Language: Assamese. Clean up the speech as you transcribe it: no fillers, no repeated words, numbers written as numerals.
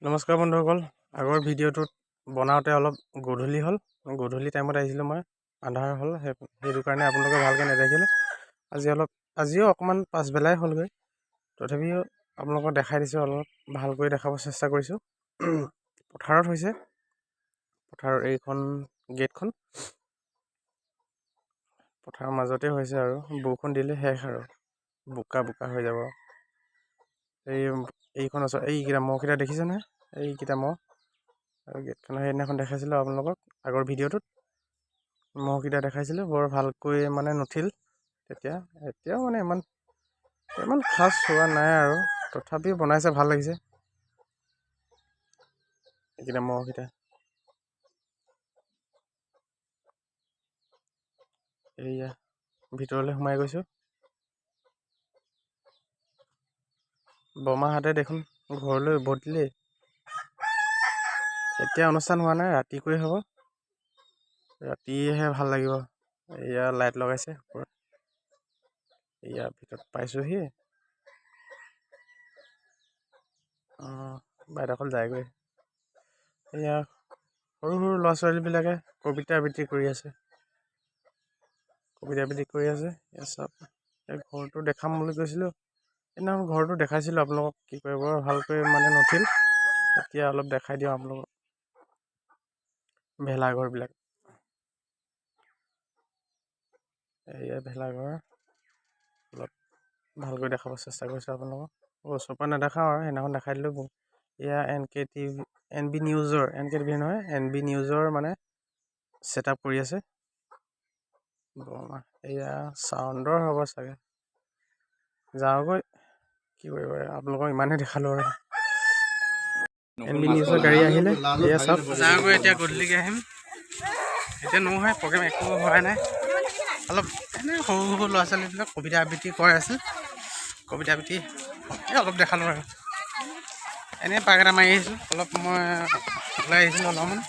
নমস্কাৰ বন্ধুসকল। আগৰ ভিডিঅ'টোত বনাওঁতে অলপ গধূলি হ'ল, গধূলি টাইমত আহিছিলোঁ মই, আন্ধাৰ হ'ল, সেইটো কাৰণে আপোনালোকে ভালকৈ নেদেখিলে। আজিও অকণমান পাছবেলাই হ'লগৈ, তথাপিও আপোনালোকক দেখাই দিছোঁ, অলপ ভালকৈ দেখাব চেষ্টা কৰিছোঁ। পথাৰত হৈছে, পথাৰৰ এইখন গেটখন পথাৰৰ মাজতে হৈছে আৰু বৰষুণ দিলে শেষ আৰু বোকা হৈ যাব। এইখন আছে, এইকেইটা মহকেইটা দেখিছেনে? এইকেইটা মহ আৰু গেটখনৰ সেইদিনাখন দেখাইছিলোঁ আপোনালোকক আগৰ ভিডিঅ'টোত, মহকেইটা দেখাইছিলোঁ। বৰ ভালকৈ মানে নুঠিল তেতিয়া, এতিয়াও মানে ইমান খাচ হোৱা নাই আৰু তথাপিও বনাইছে, ভাল লাগিছে এইকেইটা মহকেইটা। এইয়া ভিতৰলৈ সোমাই গৈছোঁ। বৰমাহঁতে দেখোন ঘৰলৈ উভতি দিলেই। এতিয়া অনুষ্ঠান হোৱা নাই, ৰাতিকৈ হ'ব, ৰাতিহে ভাল লাগিব। এয়া লাইট লগাইছে ওপৰত, এয়া ভিতৰত পাইছোঁহি। বাইদেউসকল যায়গৈ। এয়া সৰু ল'ৰা ছোৱালীবিলাকে কবিতা আবৃত্তি কৰি আছে। এয়া চব ঘৰটো দেখাম বুলি কৈছিলোঁ, সেইদিনাখন ঘৰটো দেখাইছিলোঁ আপোনালোকক। কি কৰে বৰ ভালকৈ মানে নুঠিল, এতিয়া অলপ দেখাই দিওঁ আপোনালোকক ভেলাঘৰবিলাক। এয়া ভেলাঘৰ অলপ ভালকৈ দেখাব চেষ্টা কৰিছোঁ আপোনালোকক। ওচৰৰ পৰা নেদেখাওঁ আৰু সেইদিনাখন দেখাই দিলোঁ। এয়া NB নিউজৰ মানে ছেট আপ কৰি আছে বৰমা। এয়া চাউণ্ডৰ হ'ব চাগে, যাওঁগৈ, কি কৰিব আপোনালোকক ইমানহে দেখালোঁ আৰু। NB নিউজৰ গাড়ী আহিলে, এয়া চাওক, যাওঁগৈ এতিয়া। গধূলিকৈ আহিম, এতিয়া নহয় প্ৰগ্ৰেম একো হোৱা নাই। অলপ এনে সৰু ল'ৰা ছোৱালীবিলাক কবিতা আবৃত্তি কৰাই আছে, কবিতা আবৃত্তি অলপ দেখালোঁ আৰু। এনেই পাক এটা মাৰি আহিছোঁ, অলপ মই ওলাই আহিছিলোঁ অলপমান।